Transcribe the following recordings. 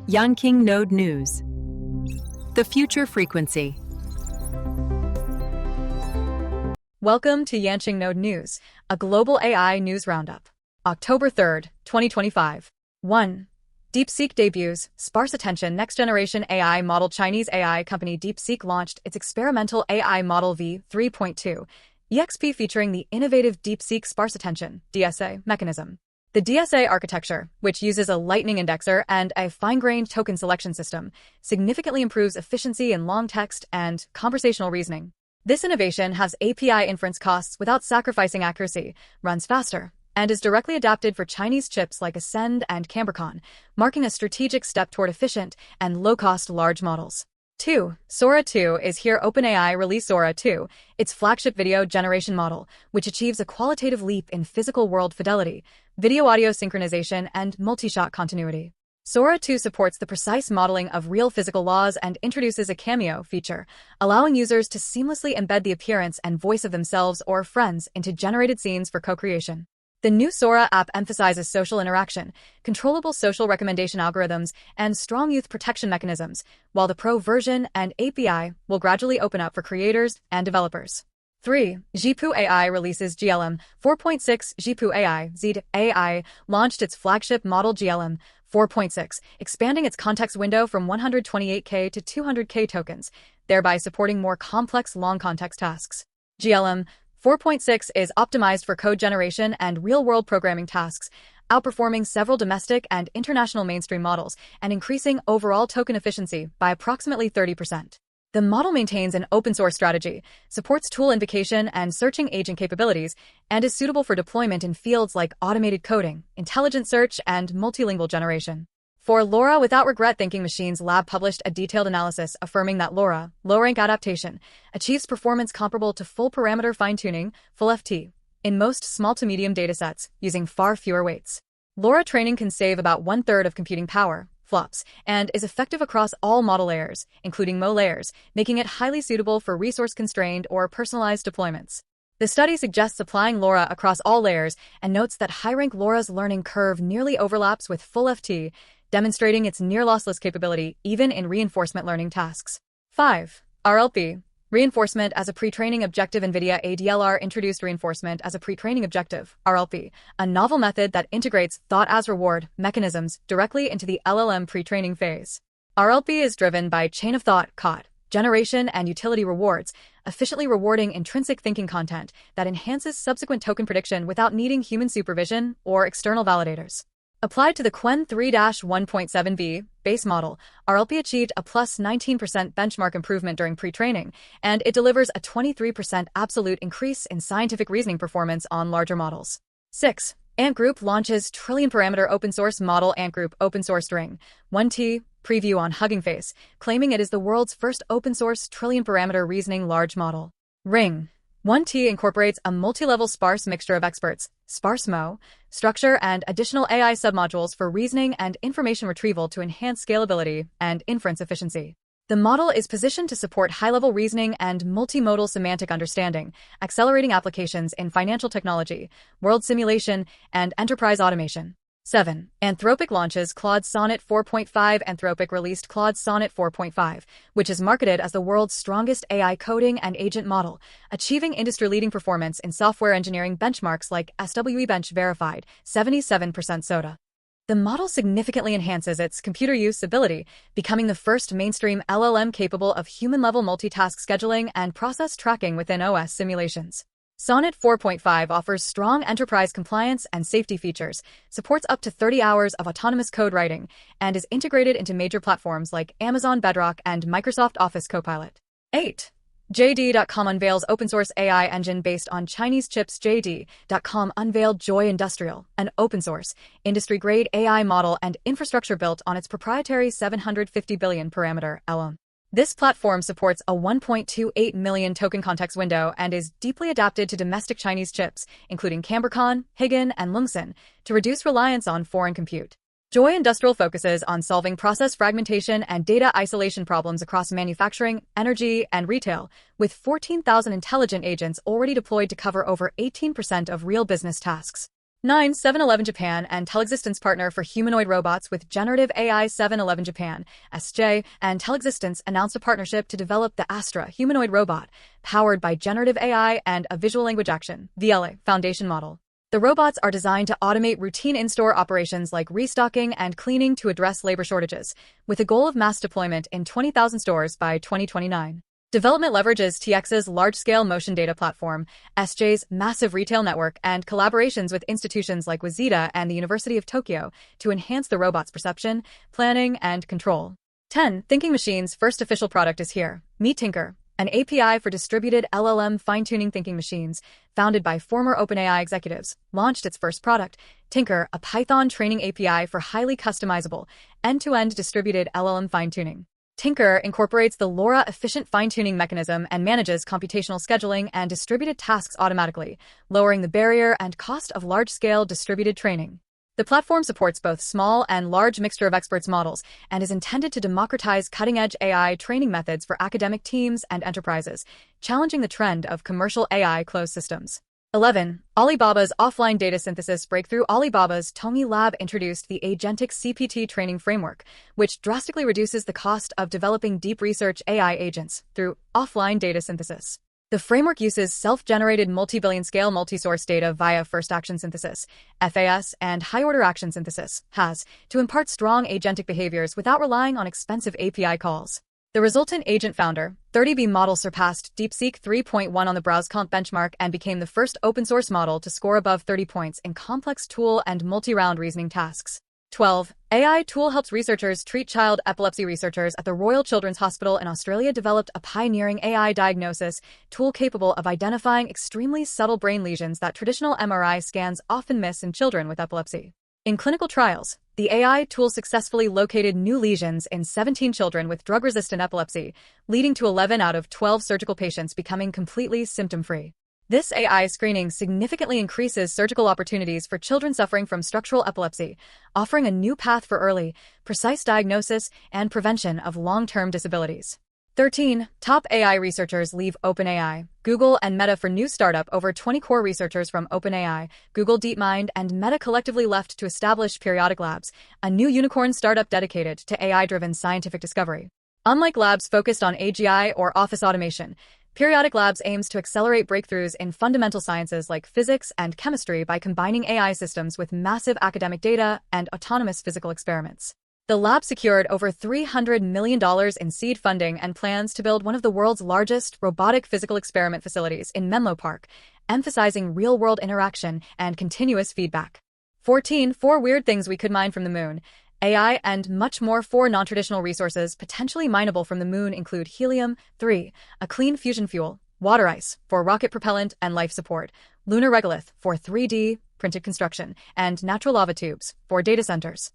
Yanqing Node News. The Future Frequency. Welcome to Yanqing Node News, a global AI news roundup. October 3rd, 2025. 1. DeepSeek debuts, Sparse attention next-generation AI model. Chinese AI company DeepSeek launched its experimental AI model v3.2 EXP featuring the innovative DeepSeek Sparse attention DSA mechanism. The DSA architecture, which uses a lightning indexer and a fine-grained token selection system, significantly improves efficiency in long text and conversational reasoning. This innovation has API inference costs without sacrificing accuracy, runs faster, and is directly adapted for Chinese chips like Ascend and Cambricon, marking a strategic step toward efficient and low-cost large models. 2. Sora 2 is here. OpenAI released Sora 2, its flagship video generation model, which achieves a qualitative leap in physical world fidelity, video-audio synchronization, and multi-shot continuity. Sora 2 supports the precise modeling of real physical laws and introduces a cameo feature, allowing users to seamlessly embed the appearance and voice of themselves or friends into generated scenes for co-creation. The new Sora app emphasizes social interaction, controllable social recommendation algorithms, and strong youth protection mechanisms, while the Pro version and API will gradually open up for creators and developers. 3. Zhipu AI releases GLM 4.6. Zhipu AI AI launched its flagship model GLM 4.6, expanding its context window from 128K to 200K tokens, thereby supporting more complex long-context tasks. GLM 4.6 is optimized for code generation and real-world programming tasks, outperforming several domestic and international mainstream models and increasing overall token efficiency by approximately 30%. The model maintains an open-source strategy, supports tool invocation and searching agent capabilities, and is suitable for deployment in fields like automated coding, intelligent search, and multilingual generation. For LoRA Without Regret, Thinking Machines Lab published a detailed analysis affirming that LoRA, low-rank adaptation, achieves performance comparable to full parameter fine-tuning, full FT, in most small to medium datasets, using far fewer weights. LoRA training can save about 1/3 of computing power, flops, and is effective across all model layers, including MO layers, making it highly suitable for resource-constrained or personalized deployments. The study suggests applying LoRA across all layers and notes that high-rank LoRA's learning curve nearly overlaps with full FT, demonstrating its near-lossless capability even in reinforcement learning tasks. 5. RLP. Reinforcement as a pre-training objective. NVIDIA ADLR introduced reinforcement as a pre-training objective, RLP, a novel method that integrates thought-as-reward mechanisms directly into the LLM pre-training phase. RLP is driven by chain-of-thought COT, generation and utility rewards, efficiently rewarding intrinsic thinking content that enhances subsequent token prediction without needing human supervision or external validators. Applied to the Qwen 3-1.7b base model, RLP achieved a plus 19% benchmark improvement during pre-training, and it delivers a 23% absolute increase in scientific reasoning performance on larger models. 6. Ant Group launches trillion-parameter open-source model. Ant Group open-sourced Ring 1T preview on Hugging Face, claiming it is the world's first open-source trillion-parameter reasoning large model. Ring 1T incorporates a multi-level sparse mixture of experts, sparse MO, structure, and additional AI submodules for reasoning and information retrieval to enhance scalability and inference efficiency. The model is positioned to support high-level reasoning and multimodal semantic understanding, accelerating applications in financial technology, world simulation, and enterprise automation. 7. Anthropic launches Claude Sonnet 4.5. Anthropic released Claude Sonnet 4.5, which is marketed as the world's strongest AI coding and agent model, achieving industry-leading performance in software engineering benchmarks like SWE Bench Verified, 77% SOTA. The model significantly enhances its computer use ability, becoming the first mainstream LLM capable of human-level multitask scheduling and process tracking within OS simulations. Sonnet 4.5 offers strong enterprise compliance and safety features, supports up to 30 hours of autonomous code writing, and is integrated into major platforms like Amazon Bedrock and Microsoft Office Copilot. 8. JD.com unveils open-source AI engine based on Chinese chips. JD.com unveiled Joy Industrial, an open-source, industry-grade AI model and infrastructure built on its proprietary 750 billion parameter LLM. This platform supports a 1.28 million token context window and is deeply adapted to domestic Chinese chips, including Cambricon, Higgin, and Lungsen, to reduce reliance on foreign compute. Joy Industrial focuses on solving process fragmentation and data isolation problems across manufacturing, energy, and retail, with 14,000 intelligent agents already deployed to cover over 18% of real business tasks. 9. 7-Eleven Japan and Telexistence partner for humanoid robots with generative AI. 7-Eleven Japan, SJ, and Telexistence announced a partnership to develop the Astra humanoid robot, powered by generative AI and a visual language action (VLA) foundation model. The robots are designed to automate routine in-store operations like restocking and cleaning to address labor shortages, with a goal of mass deployment in 20,000 stores by 2029. Development leverages TX's large-scale motion data platform, SJ's massive retail network, and collaborations with institutions like Waseda and the University of Tokyo to enhance the robot's perception, planning, and control. 10. Thinking Machine's first official product is here. Meet Tinker, an API for distributed LLM fine-tuning thinking machines, founded by former OpenAI executives, launched its first product, Tinker, a Python training API for highly customizable, end-to-end distributed LLM fine-tuning. Tinker incorporates the LoRA efficient fine-tuning mechanism and manages computational scheduling and distributed tasks automatically, lowering the barrier and cost of large-scale distributed training. The platform supports both small and large mixture of experts models and is intended to democratize cutting-edge AI training methods for academic teams and enterprises, challenging the trend of commercial AI closed systems. 11. Alibaba's offline data synthesis breakthrough. Alibaba's Tongyi Lab introduced the Agentic CPT training framework, which drastically reduces the cost of developing deep research AI agents through offline data synthesis. The framework uses self-generated multi-billion scale multi-source data via first action synthesis, FAS, and high-order action synthesis, HAS, to impart strong agentic behaviors without relying on expensive API calls. The resultant agent founder, 30B model surpassed DeepSeek 3.1 on the BrowseConf benchmark and became the first open-source model to score above 30 points in complex tool and multi-round reasoning tasks. 12. AI tool helps researchers treat child epilepsy. Researchers at the Royal Children's Hospital in Australia developed a pioneering AI diagnosis tool capable of identifying extremely subtle brain lesions that traditional MRI scans often miss in children with epilepsy. In clinical trials, the AI tool successfully located new lesions in 17 children with drug-resistant epilepsy, leading to 11 out of 12 surgical patients becoming completely symptom-free. This AI screening significantly increases surgical opportunities for children suffering from structural epilepsy, offering a new path for early, precise diagnosis and prevention of long-term disabilities. 13. Top AI researchers leave OpenAI. Google and Meta for new startup. Over 20 core researchers from OpenAI, Google DeepMind, and Meta collectively left to establish Periodic Labs, a new unicorn startup dedicated to AI-driven scientific discovery. Unlike labs focused on AGI or office automation, Periodic Labs aims to accelerate breakthroughs in fundamental sciences like physics and chemistry by combining AI systems with massive academic data and autonomous physical experiments. The lab secured over $300 million in seed funding and plans to build one of the world's largest robotic physical experiment facilities in Menlo Park, emphasizing real-world interaction and continuous feedback. 14. 4 weird things we could mine from the moon. AI and much more. 4 non-traditional resources potentially mineable from the moon include helium, 3, a clean fusion fuel, water ice for rocket propellant and life support, lunar regolith for 3D printed construction, and natural lava tubes for data centers.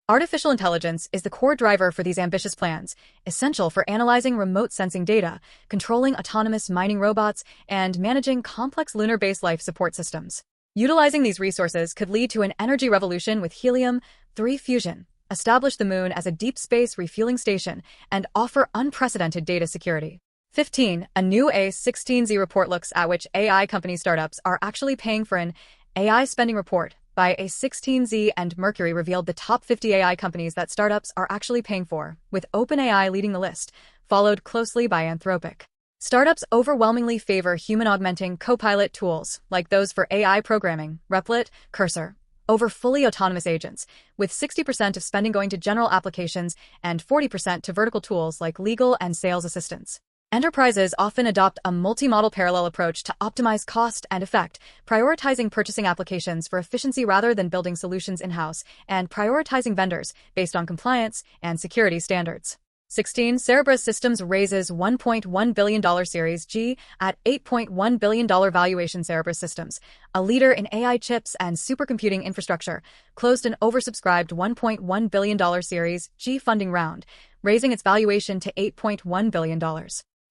Artificial intelligence is the core driver for these ambitious plans, essential for analyzing remote sensing data, controlling autonomous mining robots, and managing complex lunar-based life support systems. Utilizing these resources could lead to an energy revolution with helium-3 fusion, establish the moon as a deep space refueling station, and offer unprecedented data security. 15. A new A16Z report looks at which AI company startups are actually paying for an AI spending report by A16Z and Mercury revealed the top 50 AI companies that startups are actually paying for, with OpenAI leading the list, followed closely by Anthropic. Startups overwhelmingly favor human-augmenting copilot tools, like those for AI programming, Replit, Cursor, over fully autonomous agents, with 60% of spending going to general applications and 40% to vertical tools like legal and sales assistants. Enterprises often adopt a multi-model parallel approach to optimize cost and effect, prioritizing purchasing applications for efficiency rather than building solutions in-house, and prioritizing vendors based on compliance and security standards. 16. Cerebras Systems raises $1.1 billion Series G at $8.1 billion valuation. Cerebras Systems, a leader in AI chips and supercomputing infrastructure, closed an oversubscribed $1.1 billion Series G funding round, raising its valuation to $8.1 billion.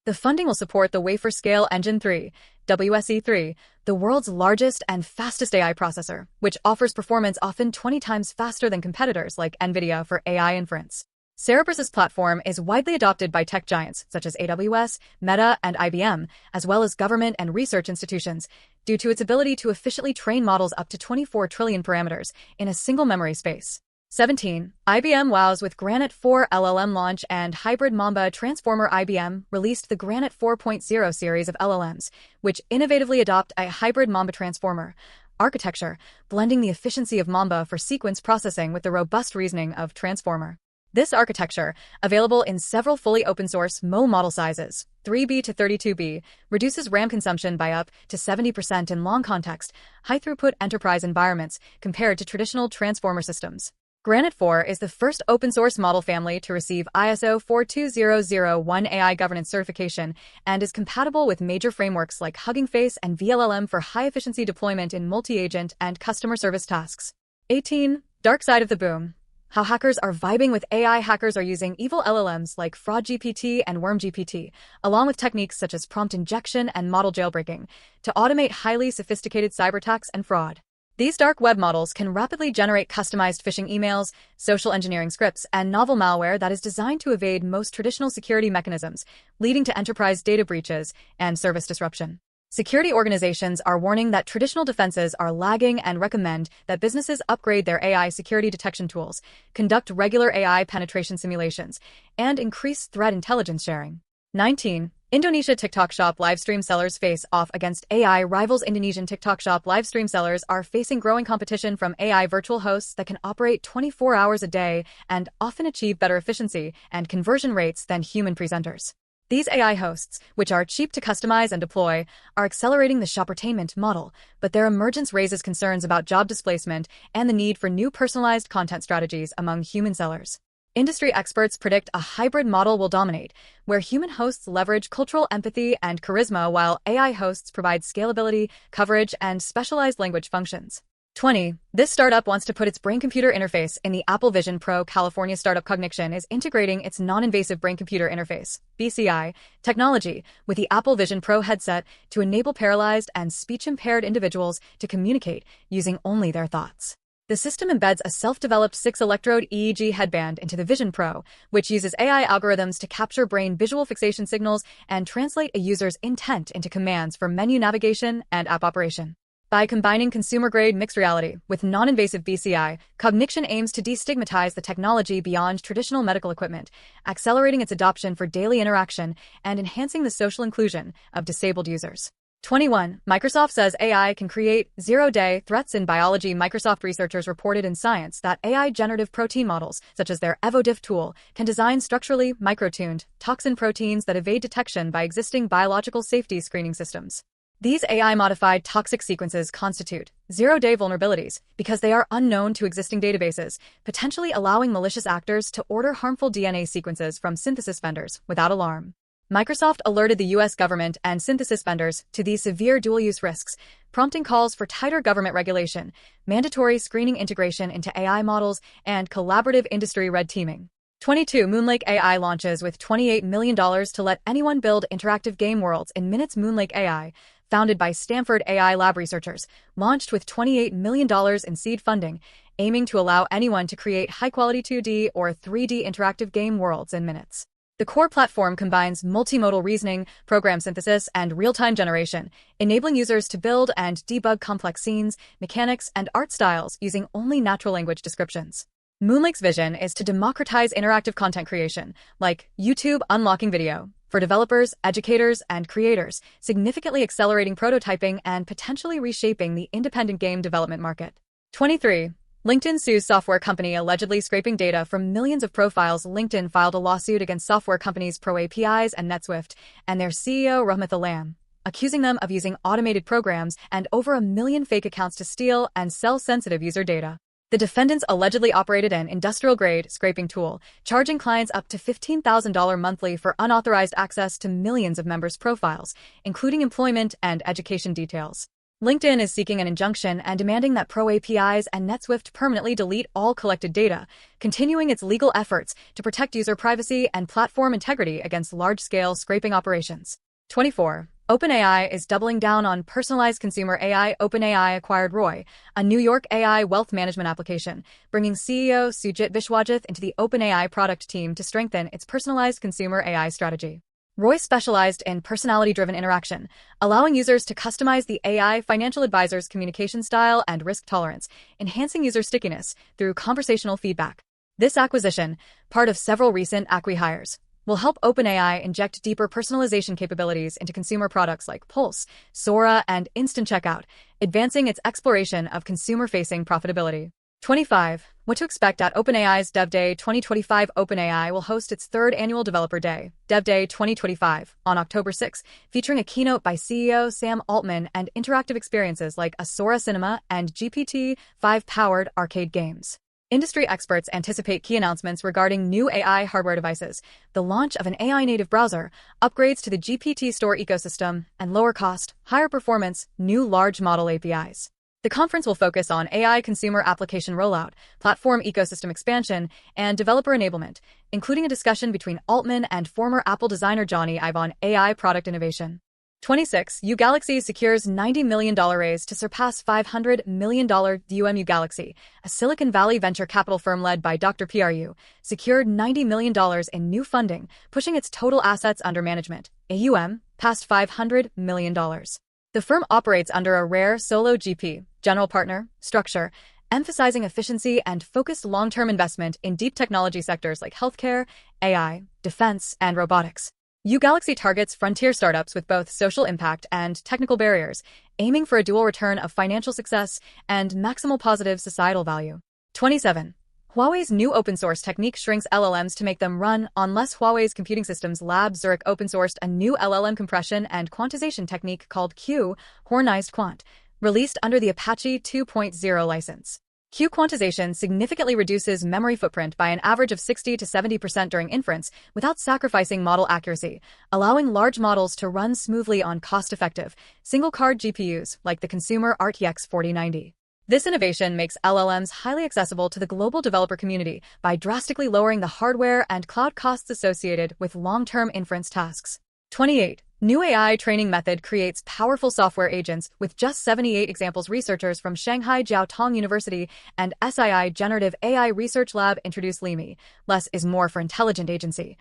The funding will support the Wafer Scale Engine 3, WSE3, the world's largest and fastest AI processor, which offers performance often 20 times faster than competitors like NVIDIA for AI inference. Cerebras' platform is widely adopted by tech giants such as AWS, Meta, and IBM, as well as government and research institutions, due to its ability to efficiently train models up to 24 trillion parameters in a single memory space. 17. IBM wows with Granite 4 LLM launch and hybrid Mamba transformer. IBM released the Granite 4.0 series of LLMs, which innovatively adopt a hybrid Mamba transformer architecture, blending the efficiency of Mamba for sequence processing with the robust reasoning of transformer. This architecture, available in several fully open-source MO model sizes, 3B to 32B, reduces RAM consumption by up to 70% in long-context, high-throughput enterprise environments compared to traditional transformer systems. Granite 4 is the first open-source model family to receive ISO 42001 AI governance certification and is compatible with major frameworks like Hugging Face and VLLM for high-efficiency deployment in multi-agent and customer service tasks. 18. Dark side of the boom. How hackers are vibing with AI. Hackers are using evil LLMs like FraudGPT and WormGPT, along with techniques such as prompt injection and model jailbreaking, to automate highly sophisticated cyberattacks and fraud. These dark web models can rapidly generate customized phishing emails, social engineering scripts, and novel malware that is designed to evade most traditional security mechanisms, leading to enterprise data breaches and service disruption. Security organizations are warning that traditional defenses are lagging and recommend that businesses upgrade their AI security detection tools, conduct regular AI penetration simulations, and increase threat intelligence sharing. 19. Indonesia TikTok Shop livestream sellers face off against AI rivals. Indonesian TikTok Shop livestream sellers are facing growing competition from AI virtual hosts that can operate 24 hours a day and often achieve better efficiency and conversion rates than human presenters. These AI hosts, which are cheap to customize and deploy, are accelerating the shoppertainment model, but their emergence raises concerns about job displacement and the need for new personalized content strategies among human sellers. Industry experts predict a hybrid model will dominate, where human hosts leverage cultural empathy and charisma while AI hosts provide scalability, coverage, and specialized language functions. 20. This startup wants to put its brain-computer interface in the Apple Vision Pro. California startup Cognition is integrating its non-invasive brain-computer interface, BCI, technology with the Apple Vision Pro headset to enable paralyzed and speech-impaired individuals to communicate using only their thoughts. The system embeds a self-developed 6-electrode EEG headband into the Vision Pro, which uses AI algorithms to capture brain visual fixation signals and translate a user's intent into commands for menu navigation and app operation. By combining consumer-grade mixed reality with non-invasive BCI, Cognition aims to destigmatize the technology beyond traditional medical equipment, accelerating its adoption for daily interaction and enhancing the social inclusion of disabled users. 21. Microsoft says AI can create zero-day threats in biology. Microsoft researchers reported in Science that AI generative protein models, such as their EvoDiff tool, can design structurally microtuned toxin proteins that evade detection by existing biological safety screening systems. These AI-modified toxic sequences constitute zero-day vulnerabilities because they are unknown to existing databases, potentially allowing malicious actors to order harmful DNA sequences from synthesis vendors without alarm. Microsoft alerted the U.S. government and synthesis vendors to these severe dual-use risks, prompting calls for tighter government regulation, mandatory screening integration into AI models, and collaborative industry red teaming. 22. Moonlake AI launches with $28 million to let anyone build interactive game worlds in minutes. Moonlake AI, founded by Stanford AI lab researchers, launched with $28 million in seed funding, aiming to allow anyone to create high-quality 2D or 3D interactive game worlds in minutes. The core platform combines multimodal reasoning, program synthesis, and real-time generation, enabling users to build and debug complex scenes, mechanics, and art styles using only natural language descriptions. Moonlake's vision is to democratize interactive content creation, like YouTube unlocking video, for developers, educators, and creators, significantly accelerating prototyping and potentially reshaping the independent game development market. 23. LinkedIn sues software company allegedly scraping data from millions of profiles. LinkedIn filed a lawsuit against software companies Pro APIs and NetSwift and their CEO Rahmat Alam, accusing them of using automated programs and over 1 million fake accounts to steal and sell sensitive user data. The defendants allegedly operated an industrial-grade scraping tool, charging clients up to $15,000 monthly for unauthorized access to millions of members' profiles, including employment and education details. LinkedIn is seeking an injunction and demanding that Pro APIs and NetSwift permanently delete all collected data, continuing its legal efforts to protect user privacy and platform integrity against large-scale scraping operations. 24. OpenAI is doubling down on personalized consumer AI. OpenAI acquired Roy, a New York AI wealth management application, bringing CEO Sujit Vishwajith into the OpenAI product team to strengthen its personalized consumer AI strategy. Roy specialized in personality-driven interaction, allowing users to customize the AI financial advisor's communication style and risk tolerance, enhancing user stickiness through conversational feedback. This acquisition, part of several recent acqui-hires, will help OpenAI inject deeper personalization capabilities into consumer products like Pulse, Sora, and Instant Checkout, advancing its exploration of consumer-facing profitability. 25. What to expect at OpenAI's Dev Day 2025. OpenAI will host its third annual Developer Day, Dev Day 2025, on October 6, featuring a keynote by CEO Sam Altman and interactive experiences like a Sora Cinema and GPT-5-powered arcade games. Industry experts anticipate key announcements regarding new AI hardware devices, the launch of an AI-native browser, upgrades to the GPT Store ecosystem, and lower cost, higher performance, new large model APIs. The conference will focus on AI consumer application rollout, platform ecosystem expansion, and developer enablement, including a discussion between Altman and former Apple designer Johnny Ive on AI product innovation. 26. Galaxy secures $90 million raise to surpass $500 million. Galaxy, a Silicon Valley venture capital firm led by Dr. Pru, secured $90 million in new funding, pushing its total assets under management, AUM, past $500 million. The firm operates under a rare solo GP, general partner, structure, emphasizing efficiency and focused long-term investment in deep technology sectors like healthcare, AI, defense, and robotics. Galaxy targets frontier startups with both social impact and technical barriers, aiming for a dual return of financial success and maximal positive societal value. 27. Huawei's new open-source technique shrinks LLMs to make them run on less. Huawei's computing systems lab Zurich open-sourced a new LLM compression and quantization technique called Q-Hornized Quant, released under the Apache 2.0 license. Q-quantization significantly reduces memory footprint by an average of 60 to 70% during inference without sacrificing model accuracy, allowing large models to run smoothly on cost-effective, single-card GPUs like the consumer RTX 4090. This innovation makes LLMs highly accessible to the global developer community by drastically lowering the hardware and cloud costs associated with long-term inference tasks. 28. New AI training method creates powerful software agents with just 78 examples. Researchers from Shanghai Jiao Tong University and SII Generative AI Research Lab introduce LiMi, less is more for intelligent agency,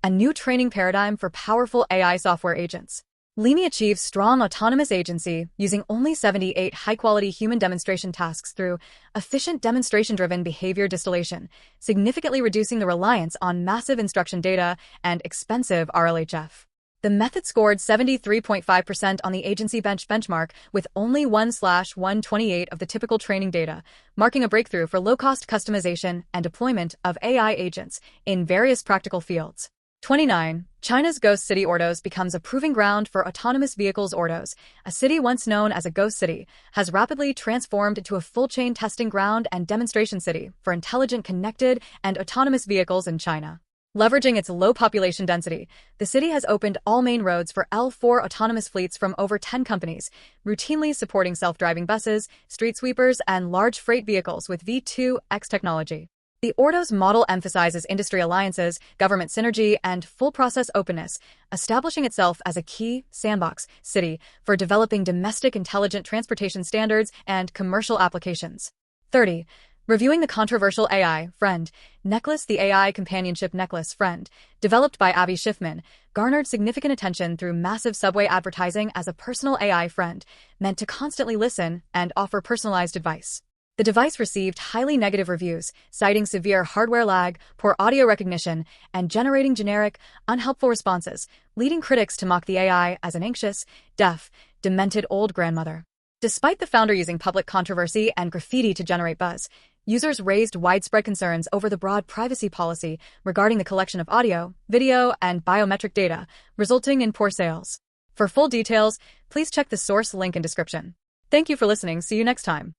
a new training paradigm for powerful AI software agents. LiMi achieves strong autonomous agency using only 78 high-quality human demonstration tasks through efficient demonstration-driven behavior distillation, significantly reducing the reliance on massive instruction data and expensive RLHF. The method scored 73.5% on the agency benchmark with only 1/128 of the typical training data, marking a breakthrough for low-cost customization and deployment of AI agents in various practical fields. 29. China's Ghost City Ordos becomes a proving ground for autonomous vehicles. Ordos, a city once known as a ghost city, has rapidly transformed into a full-chain testing ground and demonstration city for intelligent connected and autonomous vehicles in China. Leveraging its low population density, the city has opened all main roads for L4 autonomous fleets from over 10 companies, routinely supporting self-driving buses, street sweepers, and large freight vehicles with V2X technology. The Ordos model emphasizes industry alliances, government synergy, and full process openness, establishing itself as a key sandbox city for developing domestic intelligent transportation standards and commercial applications. 30. Reviewing the controversial AI Friend necklace. The AI companionship necklace Friend, developed by Avi Schiffman, garnered significant attention through massive subway advertising as a personal AI friend, meant to constantly listen and offer personalized advice. The device received highly negative reviews, citing severe hardware lag, poor audio recognition, and generating generic, unhelpful responses, leading critics to mock the AI as an anxious, deaf, demented old grandmother. Despite the founder using public controversy and graffiti to generate buzz, users raised widespread concerns over the broad privacy policy regarding the collection of audio, video, and biometric data, resulting in poor sales. For full details, please check the source link in description. Thank you for listening. See you next time.